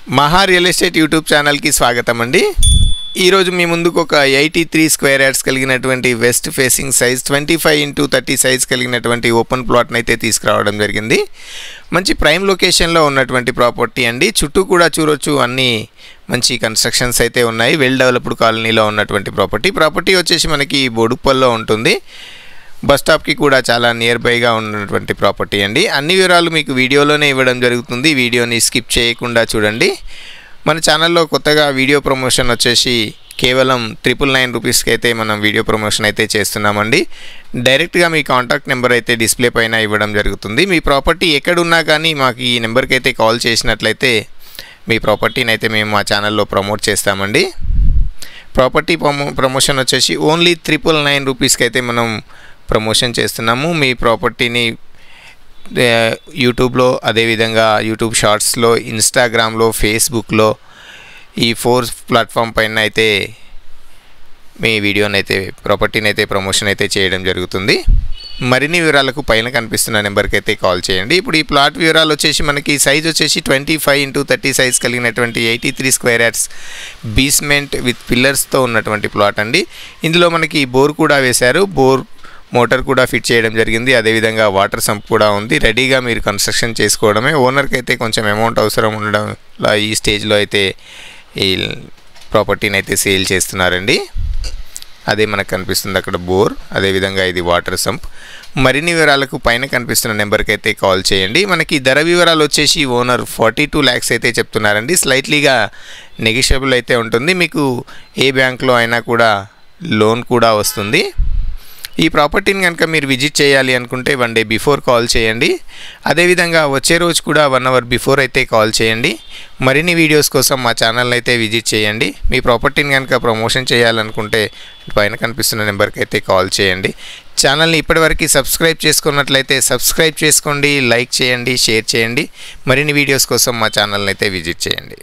మహా real estate YouTube ఛానల్కి స్వాగతం అండి. ఈరోజు మీ ముందుకు ఒక 83 స్క్వేర్ యార్డ్స్ కలిగినటువంటి west facing size 25x30 size కలిగినటువంటి ఓపెన్ ప్లాట్ని అయితే తీసుకురావడం జరిగింది. మంచి ప్రైమ్ లొకేషన్లో ఉన్నటువంటి ప్రాపర్టీ అండి. చుట్టూ కూడా చూడొచ్చు, అన్ని మంచి కన్స్ట్రక్షన్స్ అయితే ఉన్నాయి. వెల్ డెవలప్డ్ కాలనీలో ఉన్నటువంటి ప్రాపర్టీ వచ్చేసి మనకి బోడుప్పల్లో ఉంటుంది. బస్ స్టాప్కి కూడా చాలా నియర్ బైగా ఉన్నటువంటి ప్రాపర్టీ అండి. అన్ని వివరాలు మీకు వీడియోలోనే ఇవ్వడం జరుగుతుంది. వీడియోని స్కిప్ చేయకుండా చూడండి. మన ఛానల్లో కొత్తగా వీడియో ప్రమోషన్ వచ్చేసి కేవలం 999 రూపీస్కి అయితే మనం వీడియో ప్రమోషన్ అయితే చేస్తున్నామండి. డైరెక్ట్గా మీ కాంటాక్ట్ నెంబర్ అయితే డిస్ప్లే పైన ఇవ్వడం జరుగుతుంది. మీ ప్రాపర్టీ ఎక్కడున్నా కానీ మాకు ఈ నెంబర్కి అయితే కాల్ చేసినట్లయితే మీ ప్రాపర్టీని అయితే మేము మా ఛానల్లో ప్రమోట్ చేస్తామండి. ప్రాపర్టీ ప్రమోషన్ వచ్చేసి ఓన్లీ 999 రూపీస్కి అయితే మనం ప్రమోషన్ చేస్తున్నాము. మీ ప్రాపర్టీని యూట్యూబ్లో, అదేవిధంగా యూట్యూబ్ షార్ట్స్లో, ఇన్స్టాగ్రామ్లో, ఫేస్బుక్లో ఈ 4 ప్లాట్ఫామ్ పైన అయితే మీ వీడియోని అయితే ప్రాపర్టీని అయితే ప్రమోషన్ అయితే చేయడం జరుగుతుంది. మరిన్ని వివరాలకు పైన కనిపిస్తున్న నెంబర్కి అయితే కాల్ చేయండి. ఇప్పుడు ఈ ప్లాట్ వివరాలు వచ్చేసి మనకి సైజ్ వచ్చేసి 25x30 సైజ్ కలిగినటువంటి 83 స్క్వేర్ యార్డ్స్ బేస్మెంట్ విత్ పిల్లర్స్తో ఉన్నటువంటి ప్లాట్ అండి. ఇందులో మనకి బోర్ కూడా వేశారు. బోర్ మోటార్ కూడా ఫిట్ చేయడం జరిగింది. అదేవిధంగా వాటర్ సంప్ కూడా ఉంది. రెడీగా మీరు కన్స్ట్రక్షన్ చేసుకోవడమే. ఓనర్కి అయితే కొంచెం అమౌంట్ అవసరం ఉండడం ఈ స్టేజ్లో అయితే ఈ ప్రాపర్టీని అయితే సేల్ చేస్తున్నారండి. అదే మనకు కనిపిస్తుంది అక్కడ బోర్, అదేవిధంగా ఇది వాటర్ సంప్. మరిన్ని వివరాలకు పైన కనిపిస్తున్న నెంబర్కి అయితే కాల్ చేయండి. మనకి ధర వివరాలు వచ్చేసి ఓనర్ 42 lakhs అయితే చెప్తున్నారండి. స్లైట్లీగా నెగిషియబుల్ అయితే ఉంటుంది. మీకు ఏ బ్యాంక్లో అయినా కూడా లోన్ కూడా వస్తుంది. ఈ ప్రాపర్టీని కనుక మీరు విజిట్ చేయాలి అనుకుంటే 1 day బిఫోర్ కాల్ చేయండి. అదేవిధంగా వచ్చే రోజు కూడా 1 hour బిఫోర్ అయితే కాల్ చేయండి. మరిన్ని వీడియోస్ కోసం మా ఛానల్ని అయితే విజిట్ చేయండి. మీ ప్రాపర్టీని కనుక ప్రమోషన్ చేయాలనుకుంటే పైన కనిపిస్తున్న నెంబర్కి అయితే కాల్ చేయండి. ఛానల్ని ఇప్పటివరకు సబ్స్క్రైబ్ చేసుకున్నట్లయితే సబ్స్క్రైబ్ చేసుకోండి, లైక్ చేయండి, షేర్ చేయండి. మరిన్ని వీడియోస్ కోసం మా ఛానల్ని అయితే విజిట్ చేయండి.